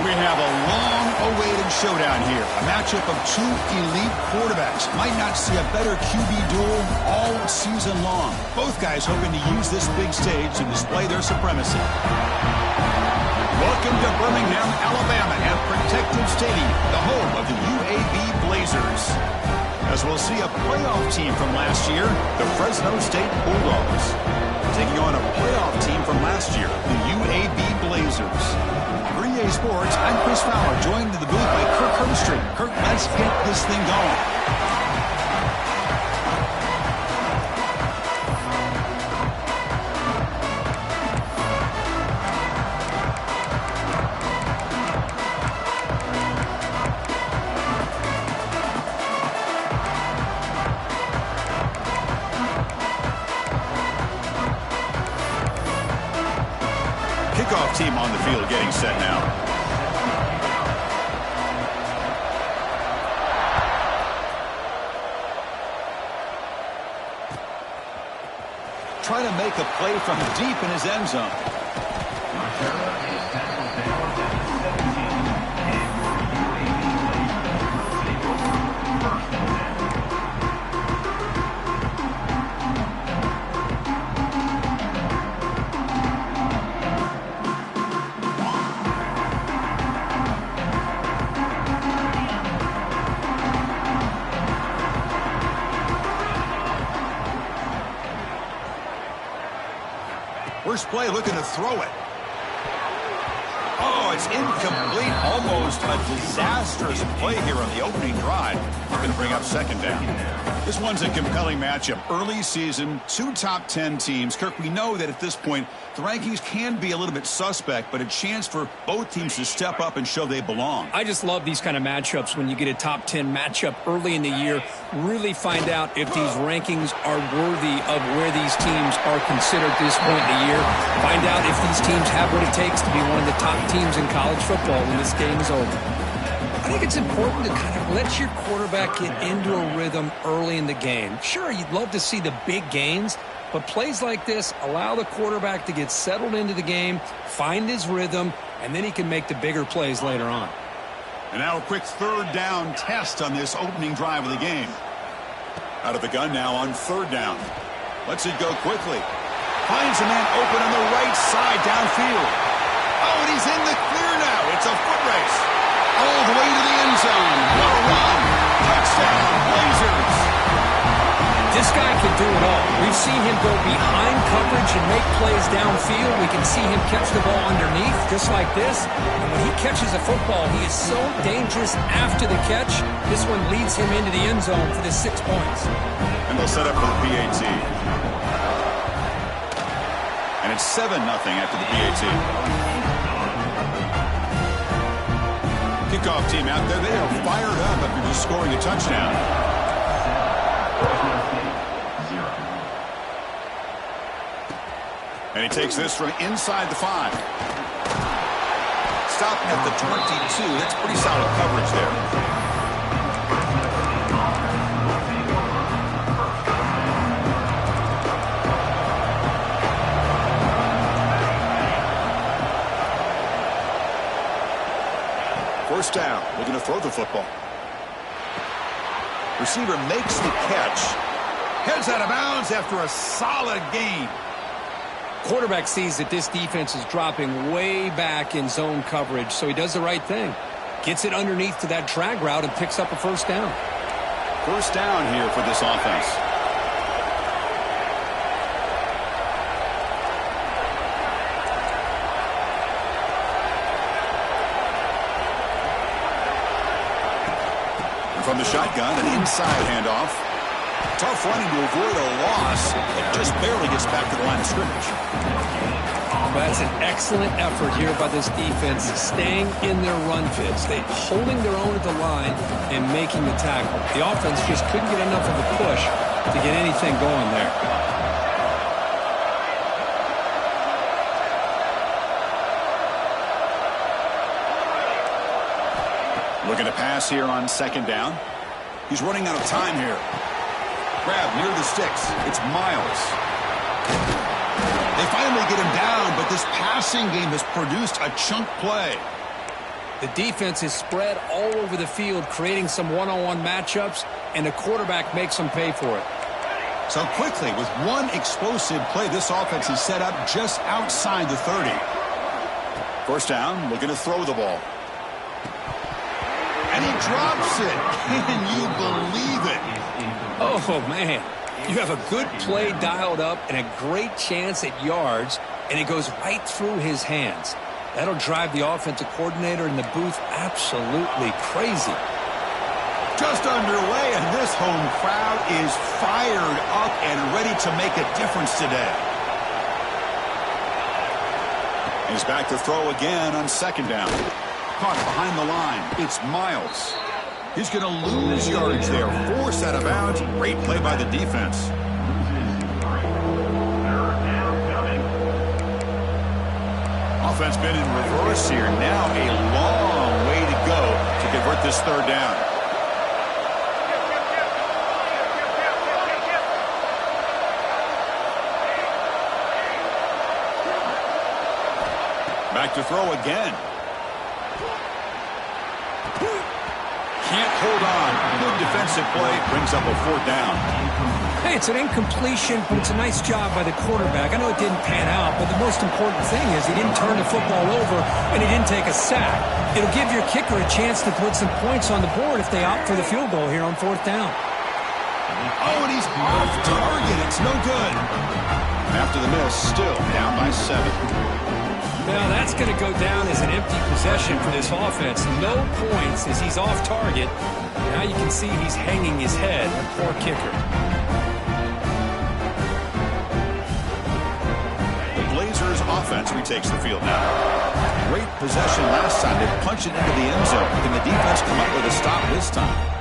We have a long-awaited showdown here. A matchup of two elite quarterbacks. Might not see a better QB duel all season long. Both guys hoping to use this big stage to display their supremacy. Welcome to Birmingham, Alabama at Protective Stadium, the home of the UAB Blazers. As we'll see a playoff team from last year, the Fresno State Bulldogs, taking on a playoff team from last year, the UAB Blazers. For EA Sports, I'm Chris Fowler, joined in the booth by Kirk Herbstreit. Kirk, let's get this thing going. Kickoff team on the field getting set now. Trying to make a play from deep in his end zone. First play, looking to throw it. Oh, it's incomplete. Almost a disastrous play here on the opening drive. Going to bring up second down. This one's a compelling matchup. Early season, two top 10 teams. Kirk, we know that at this point, the rankings can be a little bit suspect, but a chance for both teams to step up and show they belong. I just love these kind of matchups when you get a top 10 matchup early in the year. Really find out if these rankings are worthy of where these teams are considered at this point in the year. Find out if these teams have what it takes to be one of the top teams in college football when this game is over. I think it's important to kind of let your quarterback get into a rhythm early in the game. Sure, you'd love to see the big gains, but plays like this allow the quarterback to get settled into the game, find his rhythm, and then he can make the bigger plays later on. And now a quick third down test on this opening drive of the game. Out of the gun now on third down. Lets it go quickly. Finds a man open on the right side downfield. Oh, and he's in the clear now. It's a foot race. All the way to the end zone. What a run. Touchdown, Blazers. This guy can do it all. We've seen him go behind coverage and make plays downfield. We can see him catch the ball underneath, just like this. And when he catches a football, he is so dangerous after the catch. This one leads him into the end zone for the 6 points. And they'll set up for the PAT. And it's 7-0 after the PAT. Kickoff team out there, they are fired up after just scoring a touchdown. And he takes this from inside the 5. Stopping at the 22. That's pretty solid coverage there. First down, looking to throw the football. Receiver makes the catch. Heads out of bounds after a solid gain. Quarterback sees that this defense is dropping way back in zone coverage, so he does the right thing. Gets it underneath to that drag route and picks up a first down. First down here for this offense. From the shotgun, an inside handoff. Tough running to avoid a loss. It just barely gets back to the line of scrimmage. That's an excellent effort here by this defense, staying in their run fits. They holding their own at the line and making the tackle. The offense just couldn't get enough of a push to get anything going there. Looking to pass here on second down. He's running out of time here. Grab near the sticks. It's Miles. They finally get him down, but this passing game has produced a chunk play. The defense is spread all over the field, creating some one-on-one matchups, and the quarterback makes them pay for it. So quickly, with one explosive play, this offense is set up just outside the 30. First down, looking to throw the ball. And he drops it. Can you believe it? Oh, man. You have a good play dialed up and a great chance at yards, and it goes right through his hands. That'll drive the offensive coordinator in the booth absolutely crazy. Just underway, and this home crowd is fired up and ready to make a difference today. He's back to throw again on second down. Caught behind the line. It's Miles. He's going to lose yards there. Forced out of bounds. Great play by the defense. Offense been in reverse here. Now a long way to go to convert this third down. Back to throw again. Can't hold on. Good defensive play. Brings up a fourth down. Hey, it's an incompletion, but it's a nice job by the quarterback. I know it didn't pan out, but the most important thing is he didn't turn the football over and he didn't take a sack. It'll give your kicker a chance to put some points on the board if they opt for the field goal here on fourth down. Oh, and he's off target. It's no good. After the miss, still down by 7. Now that's going to go down as an empty possession for this offense. No points as he's off target. Now you can see he's hanging his head. A poor kicker. The Blazers offense retakes the field now. Great possession last time. They punched it into the end zone. Can the defense come up with a stop this time?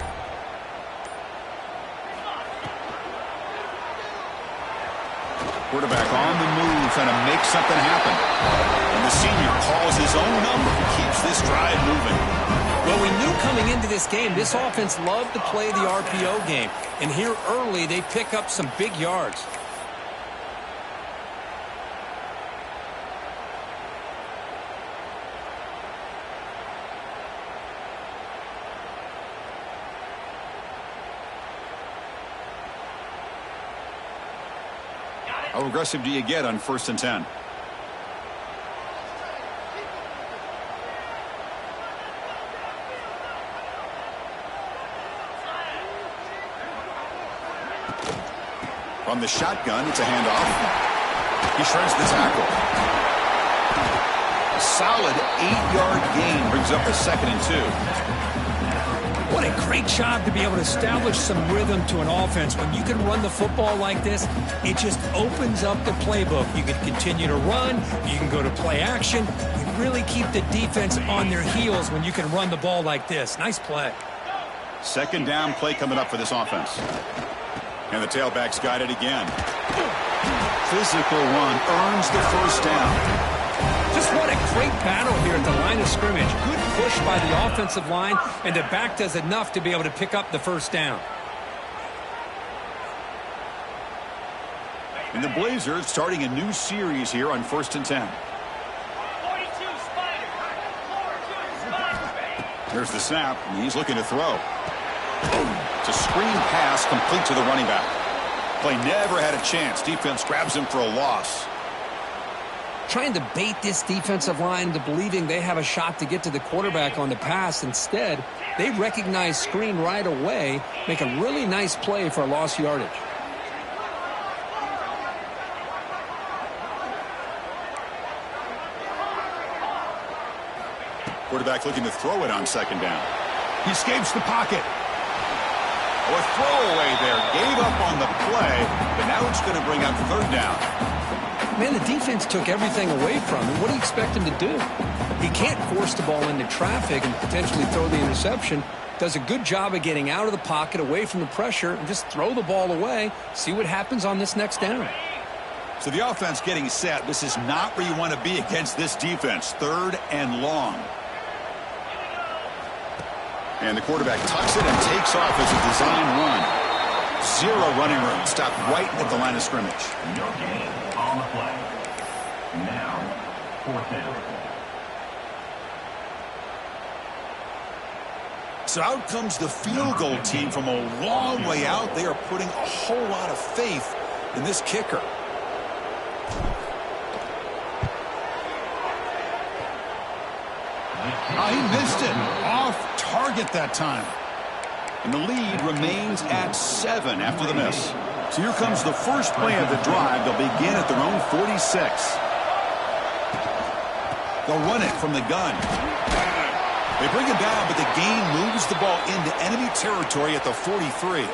Quarterback on the move, trying to make something happen. And the senior calls his own number, keeps this drive moving. Well, we knew coming into this game, this offense loved to play the RPO game. And here early, they pick up some big yards. How aggressive do you get on 1st and 10? From the shotgun, it's a handoff. He shreds the tackle. A solid 8-yard gain brings up a 2nd and 2. What a great job to be able to establish some rhythm to an offense. When you can run the football like this, it just opens up the playbook. You can continue to run. You can go to play action. You really keep the defense on their heels when you can run the ball like this. Nice play. 2nd down play coming up for this offense. And the tailback's got it again. Physical run earns the first down. Just what a great battle here at the line of scrimmage. Good push by the offensive line, and the back does enough to be able to pick up the first down. And the Blazers starting a new series here on 1st and 10. There's the snap, and he's looking to throw. It's a screen pass complete to the running back. Play never had a chance. Defense grabs him for a loss. Trying to bait this defensive line into believing they have a shot to get to the quarterback on the pass. Instead, they recognize screen right away, make a really nice play for a lost yardage. Quarterback looking to throw it on 2nd down. He escapes the pocket. Oh, a throwaway there. Gave up on the play, but now it's going to bring up 3rd down. Man, the defense took everything away from him. What do you expect him to do? He can't force the ball into traffic and potentially throw the interception. Does a good job of getting out of the pocket, away from the pressure, and just throw the ball away. See what happens on this next down. So the offense getting set. This is not where you want to be against this defense. 3rd and long. And the quarterback tucks it and takes off as a design run. 0 running room. Stopped right at the line of scrimmage. No gain on the play. Now, 4th down. So out comes the field goal team from a long way out. They are putting a whole lot of faith in this kicker. He missed it. Off target that time. And the lead remains at 7 after the miss. So here comes the first play of the drive. They'll begin at their own 46. They'll run it from the gun. They bring him down, but the gain moves the ball into enemy territory at the 43.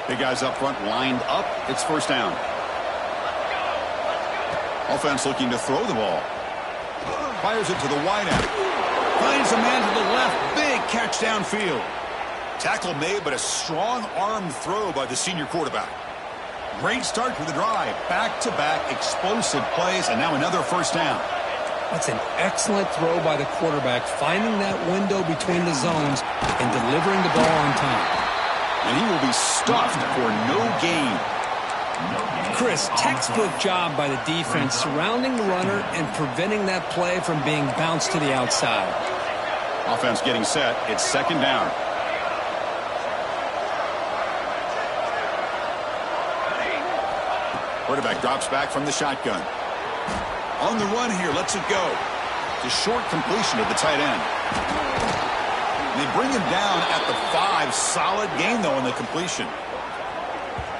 Big guys up front lined up. It's first down. Offense looking to throw the ball. Fires it to the wideout. Finds a man to the left. Big catch downfield. Tackle made, but a strong arm throw by the senior quarterback. Great start to the drive. Back-to-back explosive plays, and now another first down. That's an excellent throw by the quarterback, finding that window between the zones and delivering the ball on time. And he will be stuffed for no gain. Chris, textbook job by the defense surrounding the runner and preventing that play from being bounced to the outside. Offense getting set. It's second down. Quarterback drops back from the shotgun. On the run here, lets it go. The short completion to the tight end. And they bring him down at the 5. Solid gain, though, in the completion.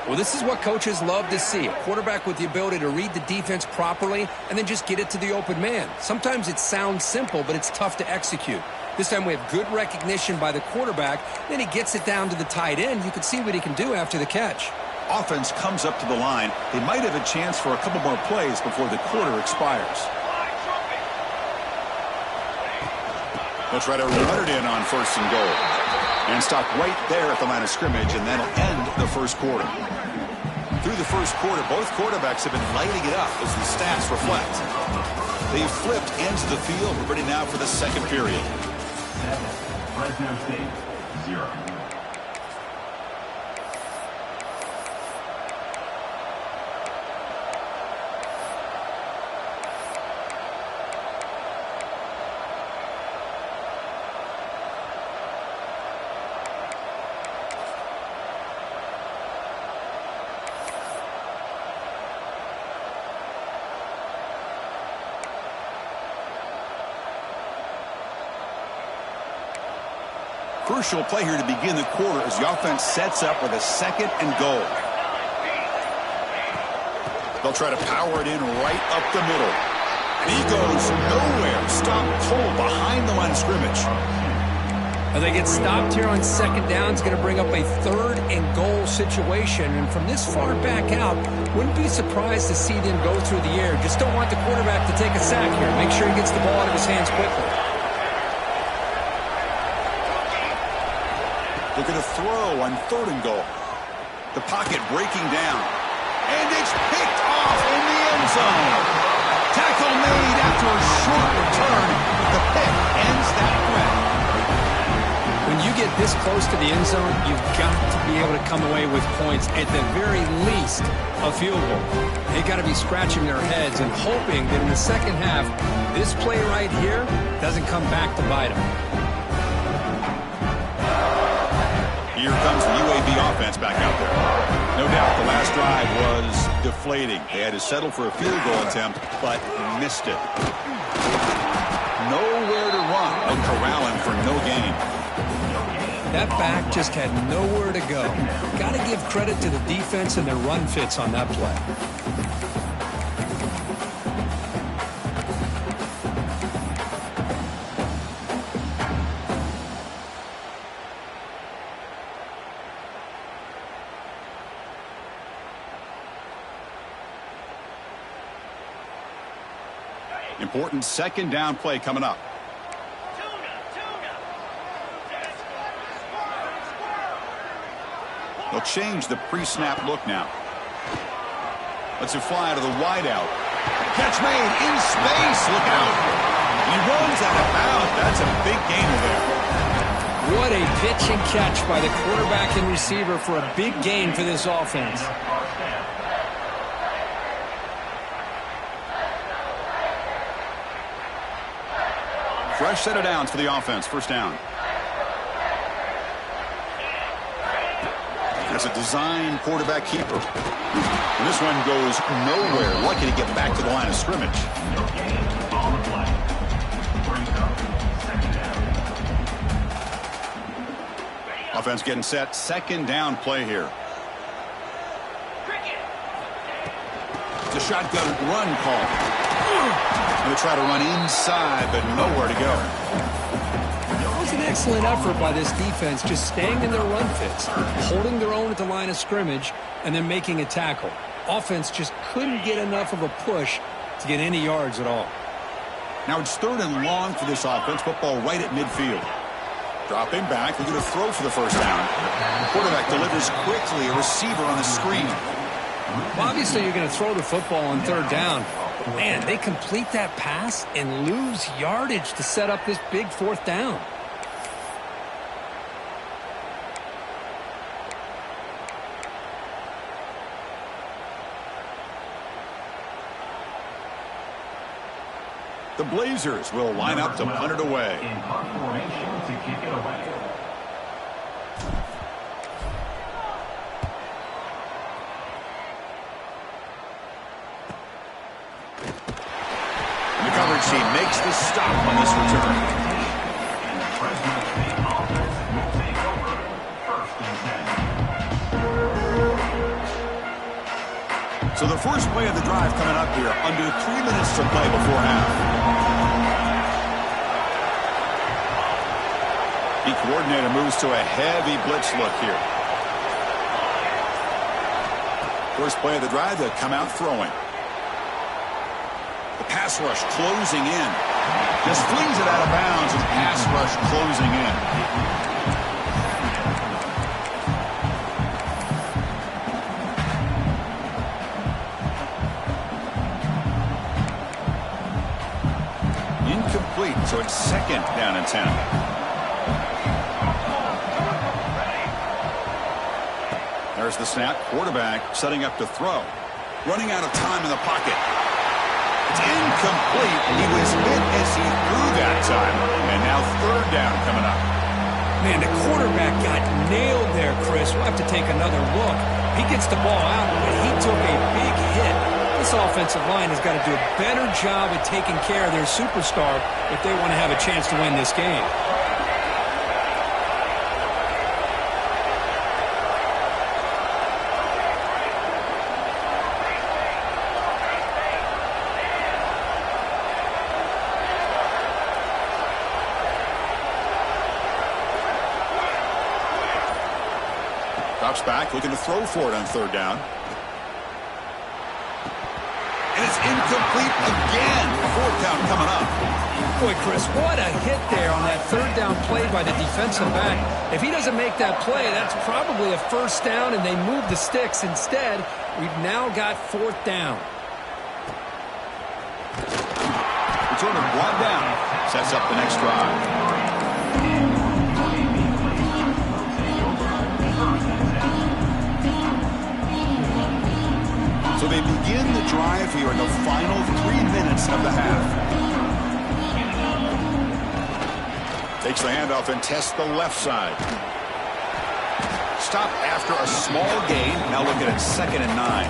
Well, this is what coaches love to see. A quarterback with the ability to read the defense properly and then just get it to the open man. Sometimes it sounds simple, but it's tough to execute. This time we have good recognition by the quarterback. Then he gets it down to the tight end. You can see what he can do after the catch. Offense comes up to the line. They might have a chance for a couple more plays before the quarter expires. They'll try to run it in on first and goal. And stop right there at the line of scrimmage, and that'll end the first quarter. Through the first quarter, both quarterbacks have been lighting it up as the stats reflect. They've flipped ends of the field. We're ready now for the second period. Fresno State, 0. Crucial play here to begin the quarter as the offense sets up with a second and goal. They'll try to power it in right up the middle. And he goes nowhere. Stopped cold behind the line of scrimmage. As they get stopped here on second down, it's going to bring up a third and goal situation. And from this far back out, wouldn't be surprised to see them go through the air. Just don't want the quarterback to take a sack here. Make sure he gets the ball out of his hands quickly. They're going to throw on third and goal. The pocket breaking down. And it's picked off in the end zone. Tackle made after a short return. The pick ends that threat. When you get this close to the end zone, you've got to be able to come away with points, at the very least, a field goal. They've got to be scratching their heads and hoping that in the second half, this play right here doesn't come back to bite them. Here comes the UAB offense back out there. No doubt the last drive was deflating. They had to settle for a field goal attempt, but missed it. Nowhere to run. No corralling for no gain. That back just had nowhere to go. Got to give credit to the defense and their run fits on that play. Important second down play coming up. They'll change the pre-snap look now. Lets it fly to the wideout. Catch made in space. Look out. He runs out of bounds. That's a big gainer there. What a pitch and catch by the quarterback and receiver for a big gain for this offense. Fresh set of downs for the offense. First down. as a design quarterback keeper. And this one goes nowhere. Lucky to get back to the line of scrimmage. No gain on the play. Brings up second down. Offense getting set. Second down play here. It's a shotgun run call. Going to try to run inside, but nowhere to go. It was an excellent effort by this defense, just staying in their run fits, holding their own at the line of scrimmage, and then making a tackle. Offense just couldn't get enough of a push to get any yards at all. Now it's 3rd and long for this offense. Football right at midfield. Dropping back, they're going to throw for the first down. The quarterback delivers quickly, a receiver on the screen. Well, obviously you're going to throw the football on 3rd down. But man, they complete that pass and lose yardage to set up this big 4th down. The Blazers will line up to punt it away. In punt formation to kick it away. And the coverage team makes the stop on this return. And the Fresno State offense will take over 1st and 10. So the first play of the drive coming up here, under 3 minutes to play before half. The coordinator moves to a heavy blitz look here. First play of the drive, they'll come out throwing. The pass rush closing in. Just flings it out of bounds, and the pass rush closing in. Incomplete, so it's 2nd down and 10. There's the snap. Quarterback setting up to throw. Running out of time in the pocket. It's incomplete. He was hit as he threw that time. And now 3rd down coming up. Man, the quarterback got nailed there, Chris. We'll have to take another look. He gets the ball out, but he took a big hit. This offensive line has got to do a better job at taking care of their superstar if they want to have a chance to win this game. Drops back, looking to throw for it on 3rd down. And it's incomplete again. 4th down coming up. Boy, Chris, what a hit there on that 3rd down play by the defensive back. If he doesn't make that play, that's probably a 1st down, and they move the sticks. Instead, we've now got 4th down. Returner brought down. Sets up the next drive. So they begin the drive here in the final 3 minutes of the half. Takes the handoff and tests the left side. Stop after a small gain. Now looking at 2nd and 9.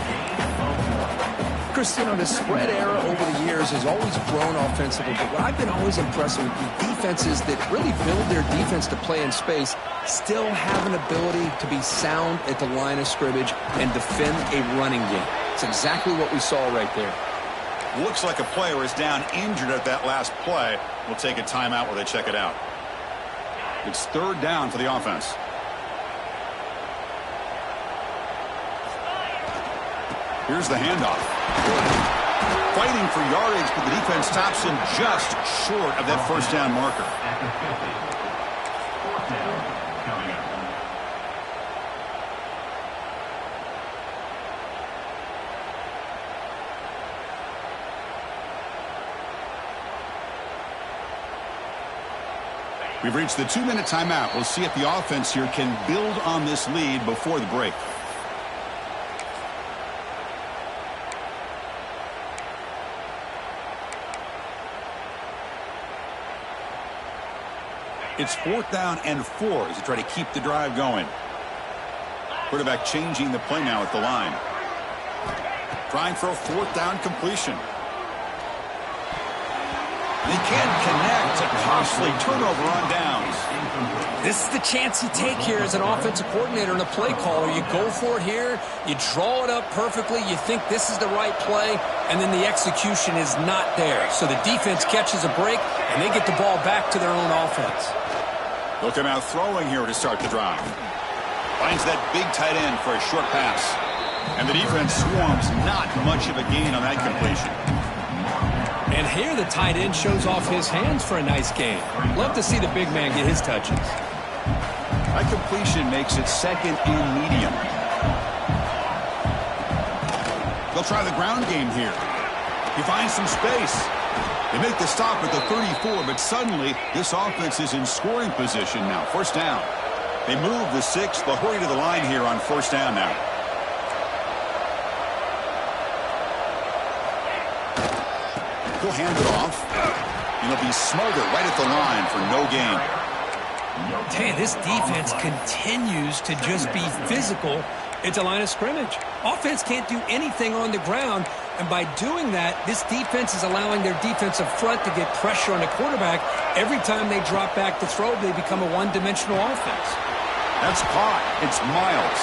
Chris, you know, the spread era over the years has always grown offensively, but what I've been always impressed with the defenses that really build their defense to play in space still have an ability to be sound at the line of scrimmage and defend a running game. It's exactly what we saw right there. Looks like a player is down injured at that last play. We'll take a timeout while they check it out. It's 3rd down for the offense. Here's the handoff. Fighting for yardage, but the defense stops him just short of that 1st down marker. At the 50. 4th down coming up. We've reached the 2-minute timeout. We'll see if the offense here can build on this lead before the break. It's 4th down and 4 as they try to keep the drive going. Quarterback changing the play now at the line. Trying for a 4th down completion. They can't connect. A costly turnover on downs. This is the chance you take here as an offensive coordinator and a play caller. You go for it here. You draw it up perfectly. You think this is the right play, and then the execution is not there. So the defense catches a break, and they get the ball back to their own offense. Looking out throwing here to start the drive. Finds that big tight end for a short pass. And the defense swarms. Not much of a gain on that completion. And here the tight end shows off his hands for a nice gain. Love to see the big man get his touches. That completion makes it 2nd and medium. They'll try the ground game here. He finds some space. They make the stop at the 34, but suddenly this offense is in scoring position now. 1st down. They move the 6. They'll hurry to the line here on 1st down now. He'll hand it off. And he'll be smothered right at the line for no gain. I tell you, this defense continues to just be physical at the line of scrimmage. Offense can't do anything on the ground, and by doing that, this defense is allowing their defensive front to get pressure on the quarterback. Every time they drop back to throw, they become a one-dimensional offense. That's caught. It's Miles.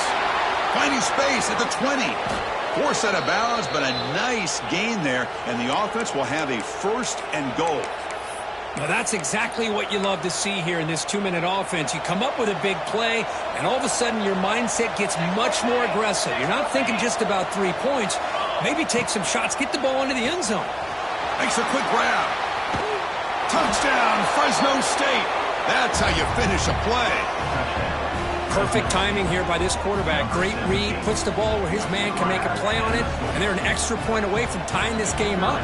Finding space at the 20. Forced out of bounds, but a nice gain there, and the offense will have a 1st and goal. Now that's exactly what you love to see here in this 2-minute offense. You come up with a big play, and all of a sudden your mindset gets much more aggressive. You're not thinking just about 3 points. Maybe take some shots, get the ball into the end zone. Makes a quick grab. Touchdown, Fresno State. That's how you finish a play. Perfect timing here by this quarterback. Great read, puts the ball where his man can make a play on it, and they're an extra point away from tying this game up.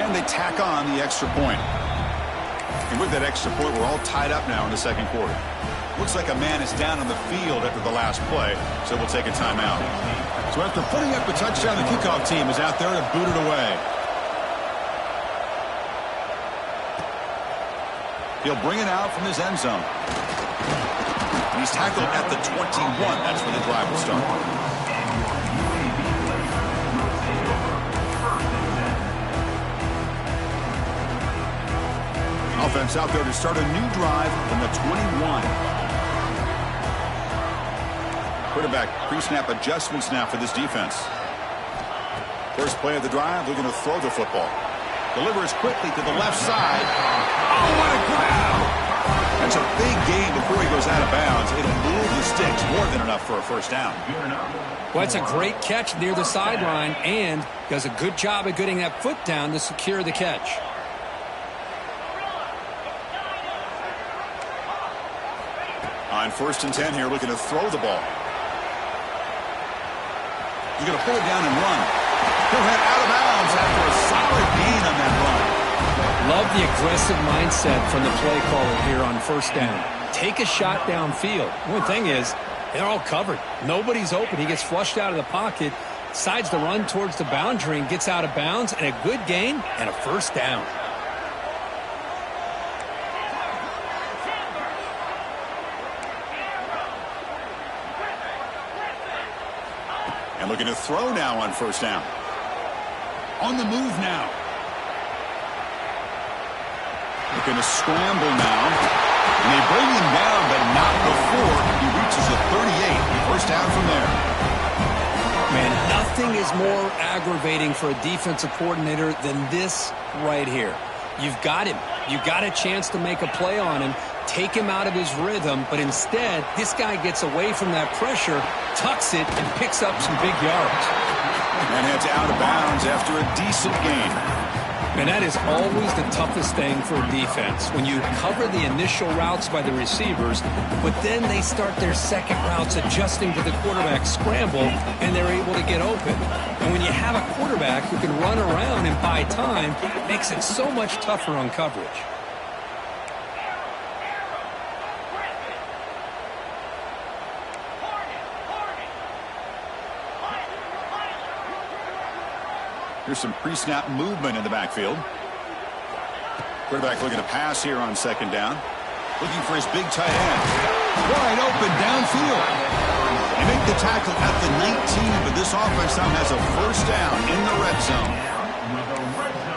And they tack on the extra point. And with that extra point, we're all tied up now in the 2nd quarter. Looks like a man is down on the field after the last play, so we'll take a timeout. So after putting up a touchdown, the kickoff team is out there to boot it away. He'll bring it out from his end zone. And he's tackled at the 21. That's where the drive will start. Offense out there to start a new drive from the 21. Quarterback pre-snap adjustments now for this defense. First play of the drive, looking to throw the football. Delivers quickly to the left side. Oh, what a grab! That's a big gain before he goes out of bounds. It'll move the sticks, more than enough for a 1st down. Well, it's a great catch near the sideline, and does a good job of getting that foot down to secure the catch. On 1st and 10 here, looking to throw the ball. He's going to pull it down and run. He'll head out of bounds after a solid gain on that run. Love the aggressive mindset from the play caller here on 1st down. Take a shot downfield. One thing is, they're all covered. Nobody's open. He gets flushed out of the pocket, decides to run towards the boundary and gets out of bounds, and a good gain and a 1st down. And looking to throw now on 1st down. On the move now. Looking to scramble now. And they bring him down, but not before he reaches the 38. 1st down from there. Man, nothing is more aggravating for a defensive coordinator than this right here. You've got him. You've got a chance to make a play on him, take him out of his rhythm, but instead, this guy gets away from that pressure, tucks it, and picks up some big yards. And heads out of bounds after a decent gain. And that is always the toughest thing for a defense, when you cover the initial routes by the receivers, but then they start their second routes adjusting to the quarterback scramble, and they're able to get open. And when you have a quarterback who can run around and buy time, it makes it so much tougher on coverage. Here's some pre-snap movement in the backfield. Quarterback looking to pass here on 2nd down. Looking for his big tight end. Wide open downfield. They make the tackle at the 19, but this offense now has a first down in the red zone.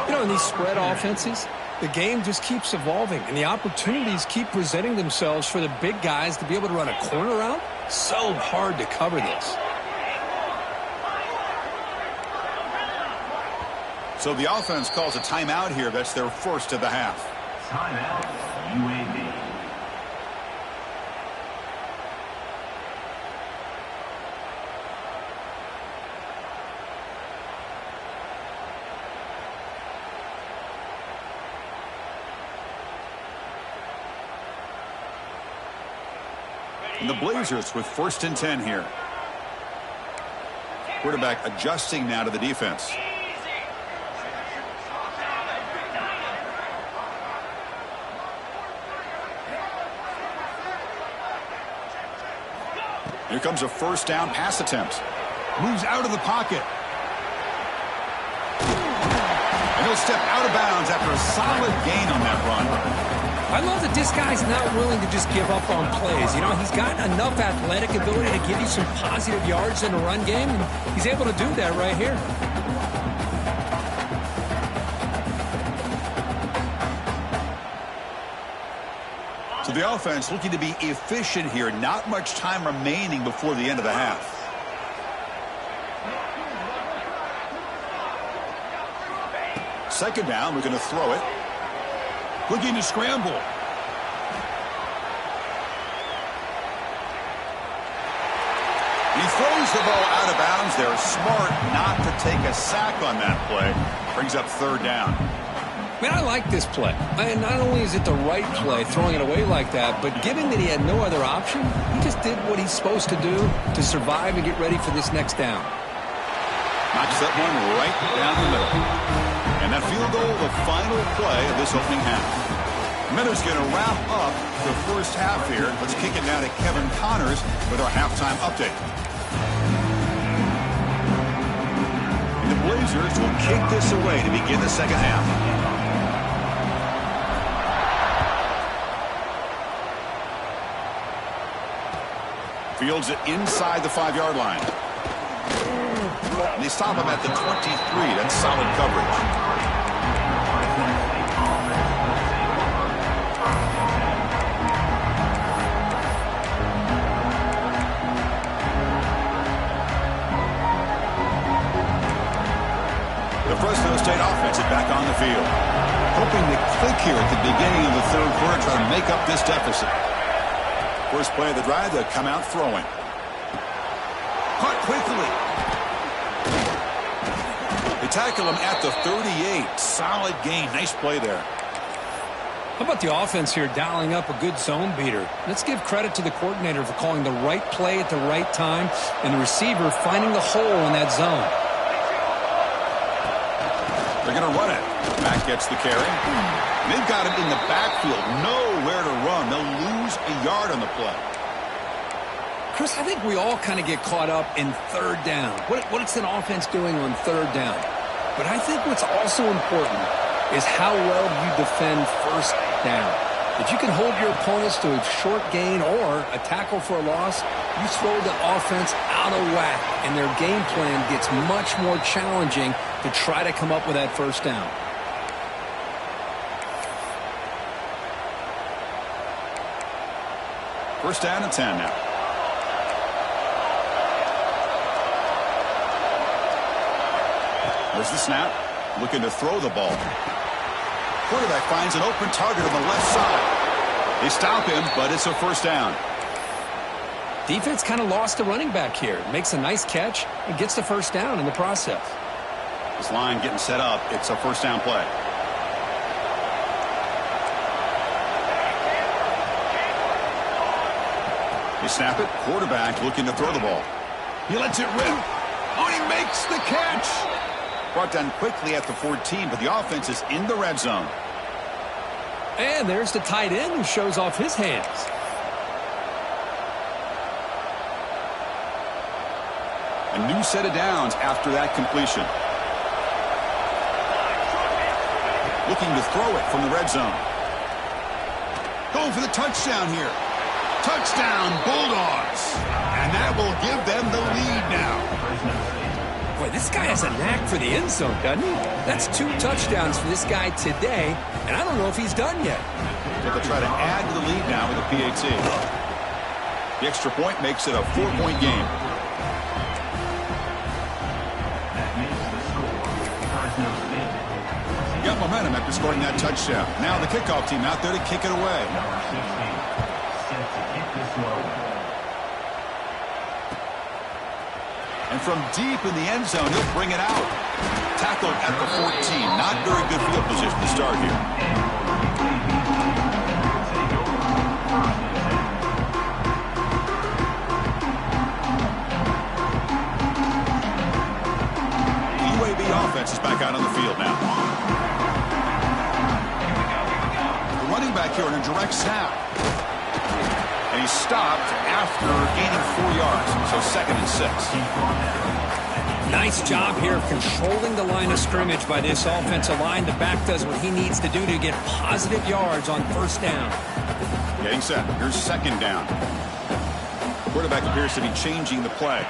You know, in these spread offenses, the game just keeps evolving, and the opportunities keep presenting themselves for the big guys to be able to run a corner out. So hard to cover this. So the offense calls a timeout here. That's their first of the half. Timeout, UAB. And the Blazers with first and 10 here. Quarterback adjusting now to the defense. Here comes a first down pass attempt. Moves out of the pocket. And he'll step out of bounds after a solid gain on that run. I love that this guy's not willing to just give up on plays. You know, he's got enough athletic ability to give you some positive yards in the run game, and he's able to do that right here. So the offense looking to be efficient here. Not much time remaining before the end of the half. Second down, we're going to throw it. Looking to scramble. He throws the ball out of bounds there. Smart not to take a sack on that play. Brings up third down. Man, I like this play. And not only is it the right play, throwing it away like that, but given that he had no other option, he just did what he's supposed to do to survive and get ready for this next down. Knocks that one right down the middle. And that field goal, the final play of this opening half. Miller's going to wrap up the first half here. Let's kick it now to Kevin Connors with our halftime update. And the Blazers will kick this away to begin the second half. Fields it inside the 5-yard line. And they stop him at the 23. That's solid coverage. The Fresno State offense is back on the field. Hoping to click here at the beginning of the third quarter, try to make up this deficit. First play of the drive, they'll come out throwing. Caught quickly. They tackle him at the 38. Solid gain. Nice play there. How about the offense here dialing up a good zone beater? Let's give credit to the coordinator for calling the right play at the right time and the receiver finding the hole in that zone. They're going to run it. Mack gets the carry. They've got him in the backfield. Nowhere to run. They'll lose a yard on the play. Chris, I think we all kind of get caught up in third down. What's an offense doing on third down? But I think what's also important is how well you defend first down. If you can hold your opponents to a short gain or a tackle for a loss, you throw the offense out of whack, and their game plan gets much more challenging to try to come up with that first down. First down and 10 now. There's the snap. Looking to throw the ball. Quarterback finds an open target on the left side. They stop him, but it's a first down. Defense kind of lost the running back here. Makes a nice catch and gets the first down in the process. This line getting set up. It's a first down play. They snap it. Quarterback looking to throw the ball. He lets it rip. Oh, he makes the catch. Brought down quickly at the 14, but the offense is in the red zone. And there's the tight end who shows off his hands. A new set of downs after that completion. Looking to throw it from the red zone. Going for the touchdown here. Touchdown, Bulldogs. And that will give them the lead now. Boy, this guy has a knack for the end zone, doesn't he? That's 2 touchdowns for this guy today, and I don't know if he's done yet. So they'll try to add to the lead now with a PAT. The extra point makes it a 4-point game. Got momentum after scoring that touchdown. Now the kickoff team out there to kick it away. And from deep in the end zone, he'll bring it out. Tackled at the 14. Not very good field position to start here. The UAB offense is back out on the field now. The running back here in a direct snap. And he stopped after gaining 4 yards, so 2nd and 6. Nice job here of controlling the line of scrimmage by this offensive line. The back does what he needs to do to get positive yards on 1st down. Getting set. Here's 2nd down. Quarterback appears to be changing the play.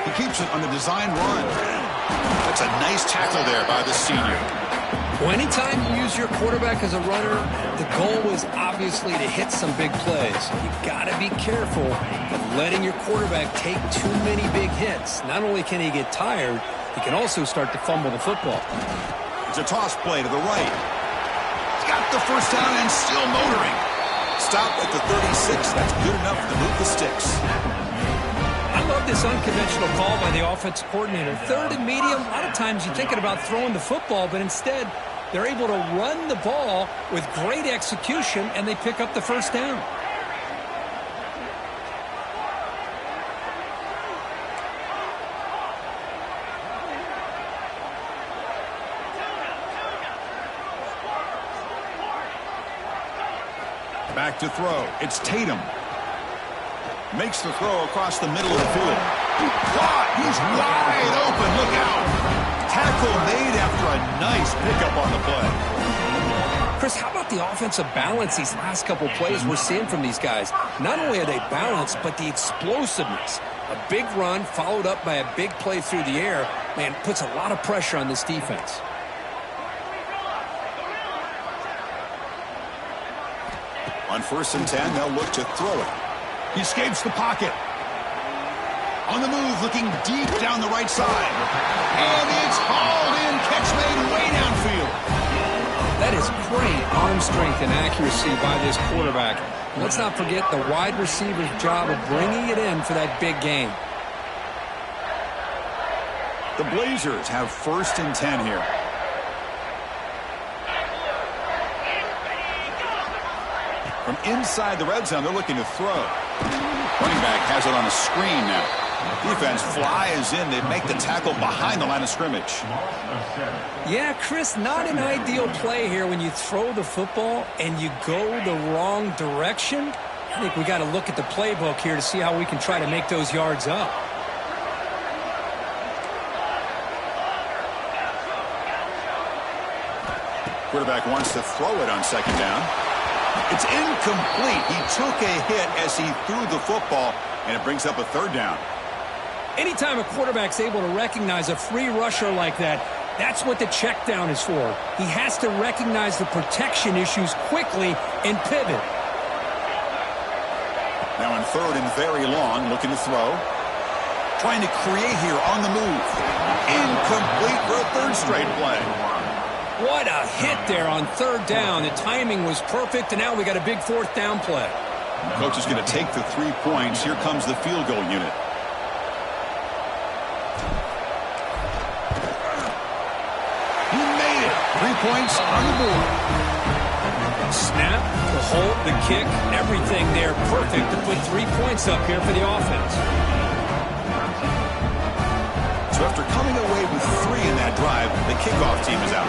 He keeps it on the design run. That's a nice tackle there by the senior. Well, anytime you use your quarterback as a runner, the goal is obviously to hit some big plays. You've got to be careful of letting your quarterback take too many big hits. Not only can he get tired, he can also start to fumble the football. It's a toss play to the right. He's got the 1st down and still motoring. Stop at the 36. That's good enough to move the sticks. I love this unconventional call by the offensive coordinator. 3rd and medium, a lot of times you're thinking about throwing the football, but instead they're able to run the ball with great execution, and they pick up the 1st down. Back to throw. It's Tatum. Makes the throw across the middle of the field. He's wide open. Look out. Tackle made after a nice pickup on the play. Chris, how about the offensive balance these last couple plays we're seeing from these guys? Not only are they balanced, but the explosiveness. A big run followed up by a big play through the air, man, puts a lot of pressure on this defense. On 1st and 10, they'll look to throw it. He escapes the pocket. On the move, looking deep down the right side. And it's hauled in. Catch made way downfield. That is great arm strength and accuracy by this quarterback. Let's not forget the wide receiver's job of bringing it in for that big game. The Blazers have 1st and 10 here. From inside the red zone, they're looking to throw. Running back has it on a screen now. Defense flies in. They make the tackle behind the line of scrimmage. Yeah, Chris, not an ideal play here when you throw the football and you go the wrong direction. I think we got to look at the playbook here to see how we can try to make those yards up. Quarterback wants to throw it on 2nd down. It's incomplete. He took a hit as he threw the football, and it brings up a 3rd down. Anytime a quarterback's able to recognize a free rusher like that, that's what the check down is for. He has to recognize the protection issues quickly and pivot. Now in 3rd and very long, looking to throw. Trying to create here on the move. Incomplete for a 3rd straight play. What a hit there on 3rd down. The timing was perfect, and now we got a big 4th down play. Coach is going to take the 3 points. Here comes the field goal unit. He made it. 3 points on the board. Snap, the hold, the kick, everything there perfect to put 3 points up here for the offense. So after coming away with 3 in that drive, the kickoff team is out.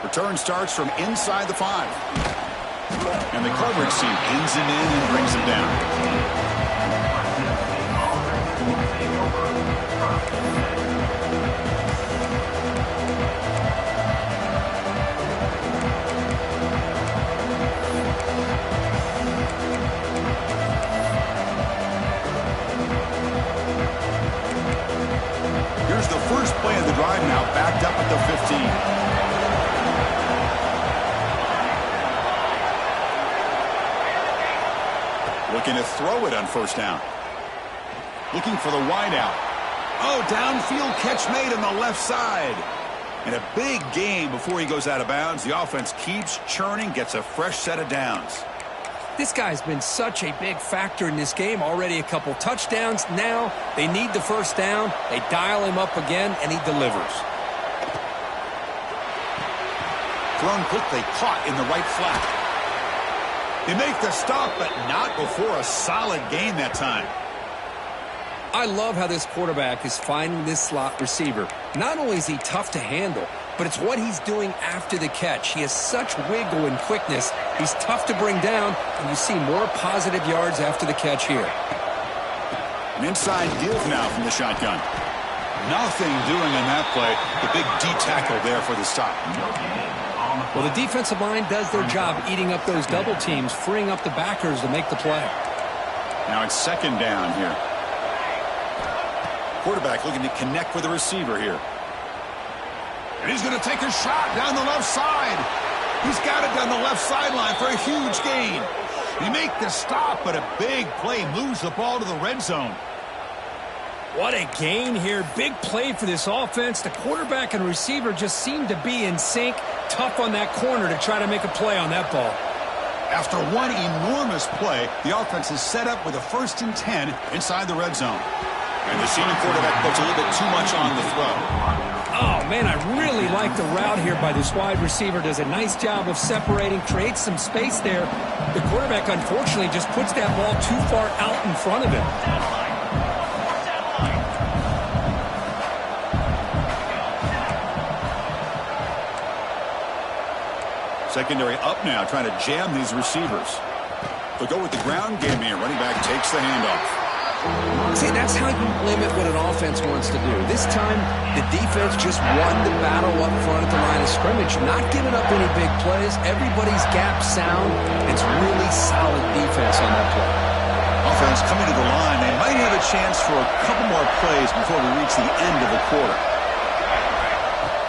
Return starts from inside the 5. And the coverage team pins him in and brings him down. first play of the drive now, backed up at the 15. Looking to throw it on first down. Looking for the wide out. Oh, downfield catch made on the left side. And a big gain before he goes out of bounds. The offense keeps churning, gets a fresh set of downs. This guy's been such a big factor in this game. Already a couple touchdowns. Now they need the first down. They dial him up again, and he delivers. Thrown quickly, caught in the right flat. They make the stop, but not before a solid gain that time. I love how this quarterback is finding this slot receiver. Not only is he tough to handle, but it's what he's doing after the catch. He has such wiggle and quickness. He's tough to bring down, and you see more positive yards after the catch here. An inside give now from the shotgun. Nothing doing on that play. The big D tackle there for the stop. Well, the defensive line does their job eating up those double teams, freeing up the backers to make the play. Now it's second down here. Quarterback looking to connect with the receiver here. And he's going to take a shot down the left side. He's got it down the left sideline for a huge gain. He make the stop, but a big play moves the ball to the red zone. What a gain here. Big play for this offense. The quarterback and receiver just seem to be in sync. Tough on that corner to try to make a play on that ball. After one enormous play, the offense is set up with a 1st and 10 inside the red zone. And the senior quarterback puts a little bit too much on the throw. Oh, man, I really like the route here by this wide receiver. Does a nice job of separating, creates some space there. The quarterback, unfortunately, just puts that ball too far out in front of him. Secondary up now, trying to jam these receivers. They'll go with the ground game here. Running back takes the handoff. See, that's how you limit what an offense wants to do. This time, the defense just won the battle up front at the line of scrimmage, not giving up any big plays. Everybody's gap sound. It's really solid defense on that play. Offense coming to the line. They might have a chance for a couple more plays before we reach the end of the quarter.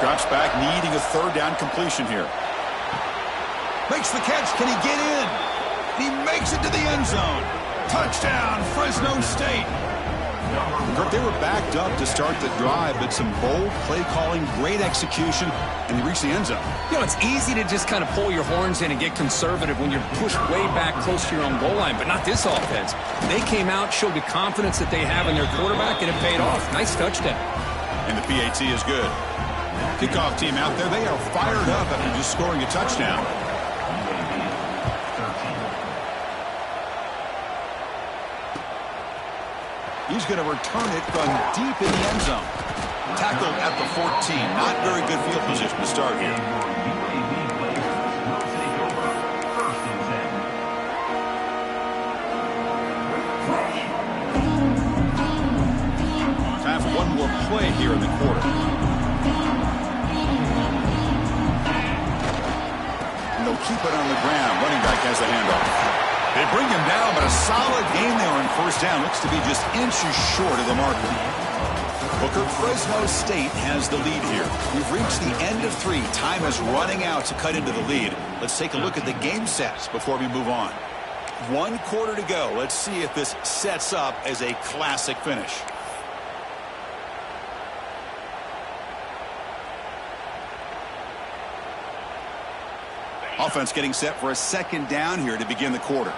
Drops back, needing a 3rd down completion here. Makes the catch. Can he get in? He makes it to the end zone. Touchdown, Fresno State. They were backed up to start the drive, but some bold play calling, great execution, and they reached the end zone. You know, it's easy to just kind of pull your horns in and get conservative when you're pushed way back close to your own goal line, but not this offense. They came out, showed the confidence that they have in their quarterback, and it paid off. Nice touchdown. And the PAT is good. Kickoff team out there, they are fired up after just scoring a touchdown. He's going to return it from deep in the end zone. Tackled at the 14. Not very good field position to start here. Time for one more play here in the quarter. And they'll keep it on the ground. Running back has the handoff. They bring him down, but a solid game there on first down. Looks to be just inches short of the marker. Booker, Fresno State has the lead here. We've reached the end of 3. Time is running out to cut into the lead. Let's take a look at the game sets before we move on. 1 quarter to go. Let's see if this sets up as a classic finish. Offense getting set for a 2nd down here to begin the quarter.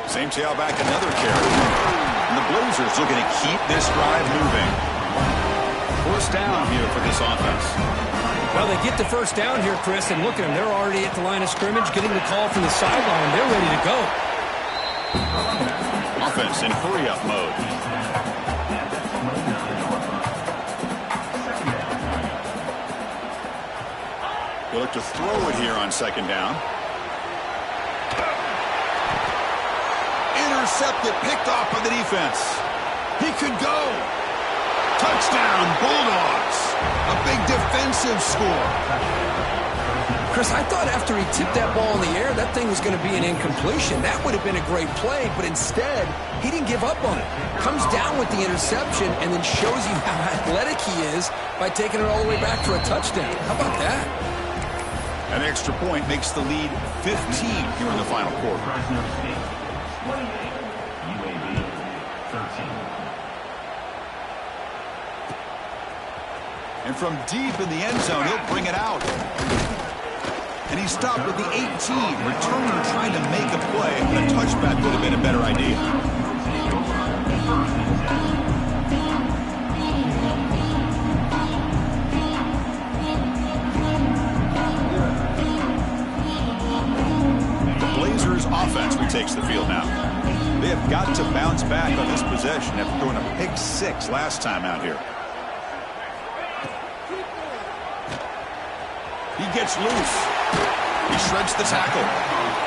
Same tailback, another carry. And the Blazers looking to keep this drive moving. 1st down here for this offense. Well, they get the 1st down here, Chris, and look at them. They're already at the line of scrimmage, getting the call from the sideline. They're ready to go. Offense in hurry-up mode. They look to throw it here on 2nd down. Intercepted, picked off by the defense. He could go. Touchdown, Bulldogs. A big defensive score. Chris, I thought after he tipped that ball in the air, that thing was going to be an incompletion. That would have been a great play, but instead, he didn't give up on it. Comes down with the interception and then shows you how athletic he is by taking it all the way back for a touchdown. How about that? An extra point makes the lead 15 here in the final quarter. Fresno State 28, UAB 13. And from deep in the end zone, he'll bring it out. And he stopped at the 18. Returner trying to make a play. A touchback would have been a better idea. The Blazers offense retakes the field now. They have got to bounce back on this possession after throwing a pick 6 last time out here. He gets loose. He shreds the tackle.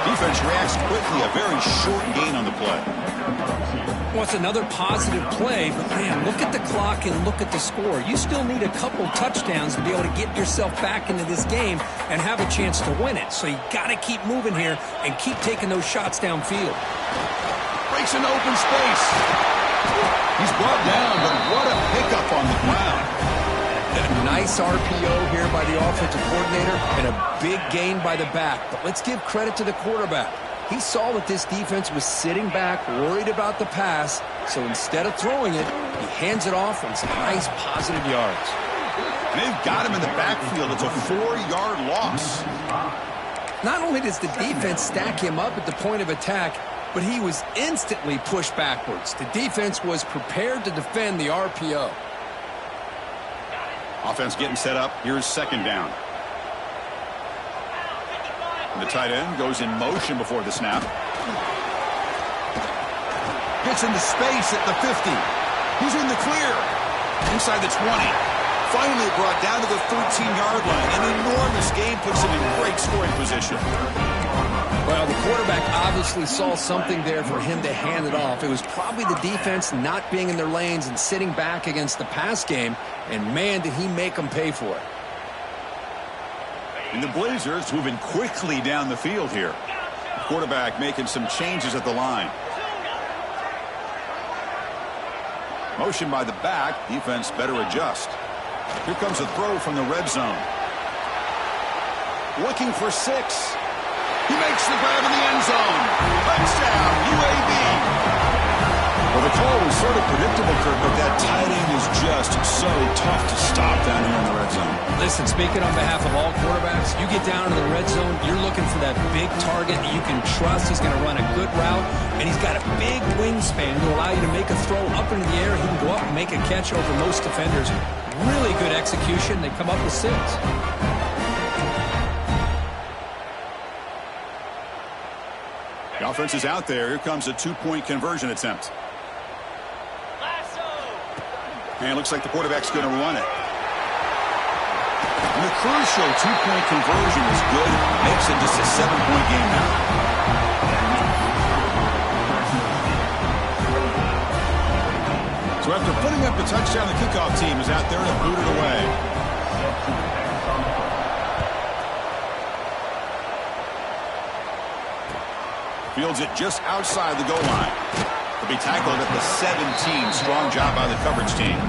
Defense reacts quickly. A very short gain on the play. Well, it's another positive play, but man, look at the clock and look at the score. You still need a couple touchdowns to be able to get yourself back into this game and have a chance to win it. So you got to keep moving here and keep taking those shots downfield. Breaks into open space. He's brought down, but what a pickup on the ground. A nice RPO here by the offensive coordinator and a big gain by the back. But let's give credit to the quarterback. He saw that this defense was sitting back, worried about the pass, so instead of throwing it, he hands it off on some nice positive yards. And they've got him in the backfield. It's a 4-yard loss. Not only does the defense stack him up at the point of attack, but he was instantly pushed backwards. The defense was prepared to defend the RPO. Offense getting set up. Here's second down. And the tight end goes in motion before the snap. Gets into space at the 50. He's in the clear. Inside the 20. Finally brought down to the 13-yard line. An enormous gain puts him in great scoring position. Well, the quarterback obviously saw something there for him to hand it off. It was probably the defense not being in their lanes and sitting back against the pass game. And, man, did he make them pay for it. And the Blazers moving quickly down the field here. Quarterback making some changes at the line. Motion by the back. Defense better adjust. Here comes a throw from the red zone. Looking for 6. He makes the grab in the end zone. Touchdown, UAB. Well, the call was sort of predictable, Kirk, but that tight end is just so tough to stop down here in the red zone. Listen, speaking on behalf of all quarterbacks, you get down into the red zone, you're looking for that big target that you can trust. He's going to run a good route, and he's got a big wingspan to allow you to make a throw up into the air. He can go up and make a catch over most defenders. Really good execution. They come up with 6. The offense is out there. Here comes a 2-point conversion attempt. And it looks like the quarterback's going to run it. And the crucial 2-point conversion is good. Makes it just a 7-point game now. So after putting up the touchdown, the kickoff team is out there to boot it away. Fields it just outside the goal line. To be tackled at the 17. Strong job by the coverage team.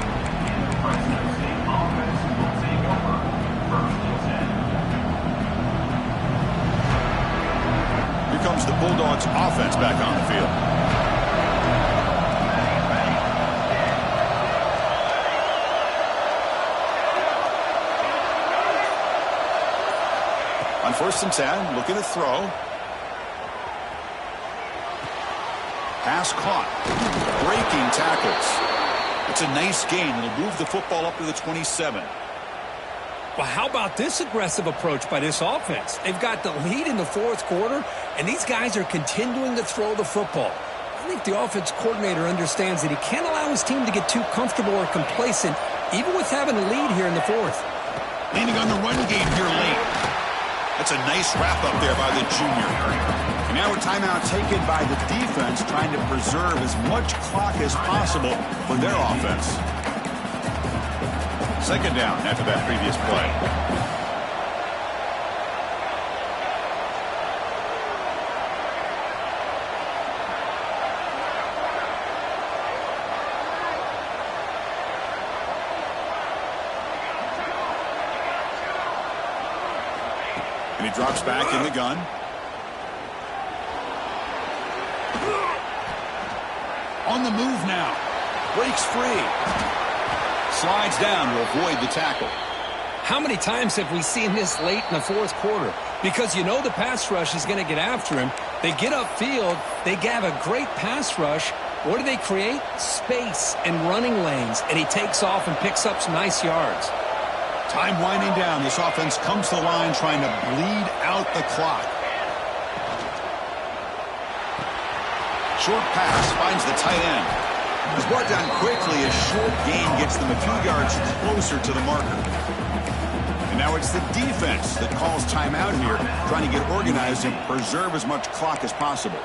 Here comes the Bulldogs offense back on the field. On 1st and 10, looking to throw. Pass caught. Breaking tackles. It's a nice gain. It'll move the football up to the 27. Well, how about this aggressive approach by this offense? They've got the lead in the 4th quarter, and these guys are continuing to throw the football. I think the offense coordinator understands that he can't allow his team to get too comfortable or complacent, even with having a lead here in the 4th. Leaning on the run game here late. That's a nice wrap up there by the junior. And now a timeout taken by the defense, trying to preserve as much clock as possible for their offense. Second down after that previous play. And he drops back in the gun. On the move now. Breaks free. Slides down to avoid the tackle. How many times have we seen this late in the fourth quarter? Because you know the pass rush is going to get after him. They get upfield. They have a great pass rush. What do they create? Space and running lanes. And he takes off and picks up some nice yards. Time winding down. This offense comes to the line trying to bleed out the clock. Short pass finds the tight end. It's brought down quickly. A short gain gets them a few yards closer to the marker. And now it's the defense that calls timeout here, trying to get organized and preserve as much clock as possible.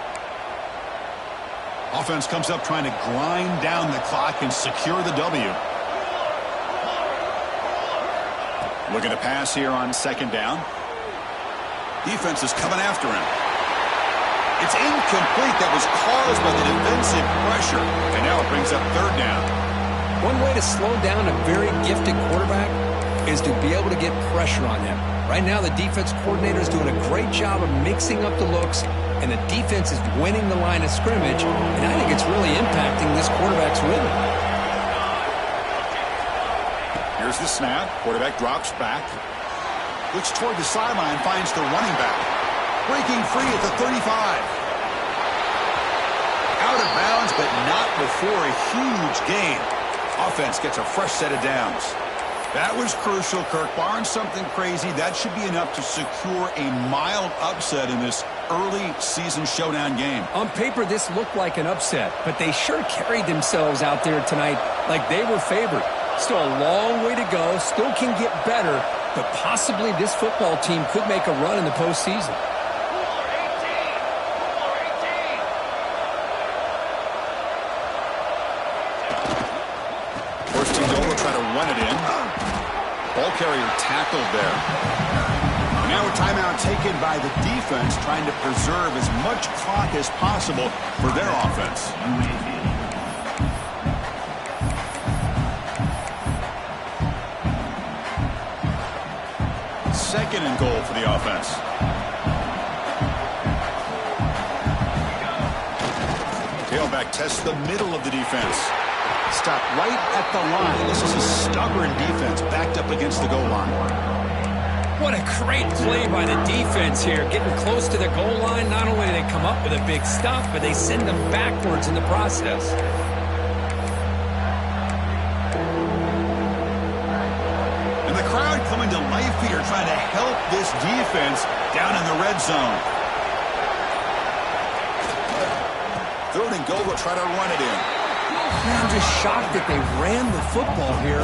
Offense comes up trying to grind down the clock and secure the W. Looking to pass here on second down. Defense is coming after him. It's incomplete. That was caused by the defensive pressure. And now it brings up third down. One way to slow down a very gifted quarterback is to be able to get pressure on him. Right now, the defense coordinator is doing a great job of mixing up the looks, and the defense is winning the line of scrimmage, and I think it's really impacting this quarterback's rhythm. Here's the snap. Quarterback drops back. Looks toward the sideline, finds the running back. Breaking free at the 35. Out of bounds, but not before a huge gain. Offense gets a fresh set of downs. That was crucial, Kirk. Barring something crazy, that should be enough to secure a mild upset in this early season showdown game. On paper, this looked like an upset, but they sure carried themselves out there tonight like they were favored. Still a long way to go, still can get better, but possibly this football team could make a run in the postseason. First team over, try to run it in. Ball carrier tackled there. And now a timeout taken by the defense, trying to preserve as much clock as possible for their offense. Second and goal for the offense. Tailback tests the middle of the defense. Stop right at the line. This is a stubborn defense backed up against the goal line. What a great play by the defense here. Getting close to the goal line, not only do they come up with a big stop, but they send them backwards in the process. And the crowd coming to life here, trying to help this defense down in the red zone. Third and goal, they'll try to run it in. I'm just shocked that they ran the football here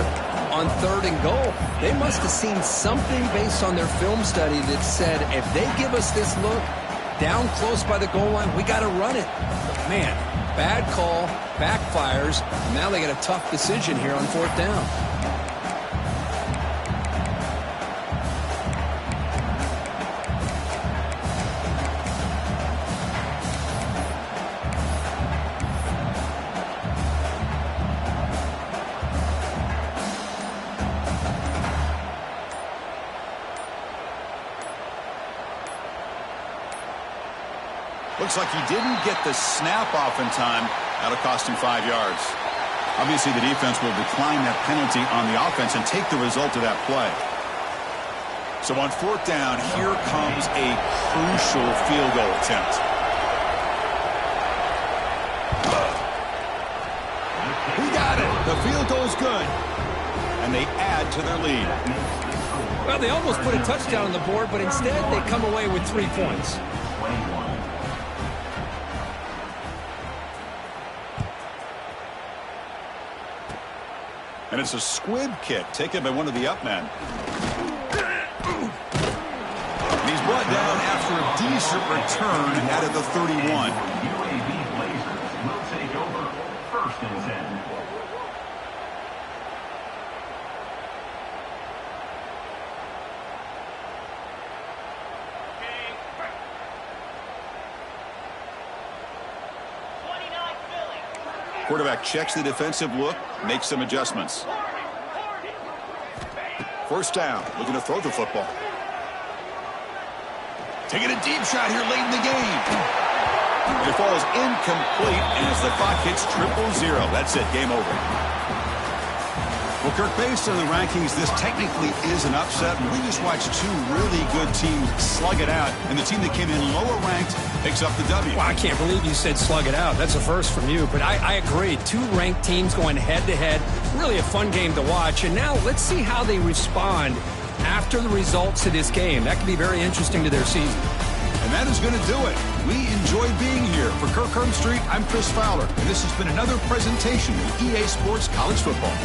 on third and goal. They must have seen something based on their film study that said, if they give us this look down close by the goal line, we got to run it. But man, bad call, backfires. Now they got a tough decision here on fourth down. Looks like he didn't get the snap off in time. That'll cost him 5 yards. Obviously, the defense will decline that penalty on the offense and take the result of that play. So on fourth down, here comes a crucial field goal attempt. He got it. The field goal's good. And they add to their lead. Well, they almost put a touchdown on the board, but instead they come away with 3 points. And it's a squib kick taken by one of the up men. And he's brought down after a decent return out of the 31. UAB Blazers will take over first and 10. Quarterback checks the defensive look, makes some adjustments. First down, looking to throw the football. Taking a deep shot here late in the game. It falls incomplete as the clock hits 0-0. That's it. Game over. Well, Kirk, based on the rankings, this technically is an upset. We just watched two really good teams slug it out, and the team that came in lower ranked picks up the W. Well, I can't believe you said slug it out. That's a first from you, but I agree. Two ranked teams going head-to-head. Really a fun game to watch, and now let's see how they respond after the results of this game. That could be very interesting to their season. And that is going to do it. We enjoyed being here. For Kirk Herbstreit, I'm Chris Fowler, and this has been another presentation of EA Sports College Football.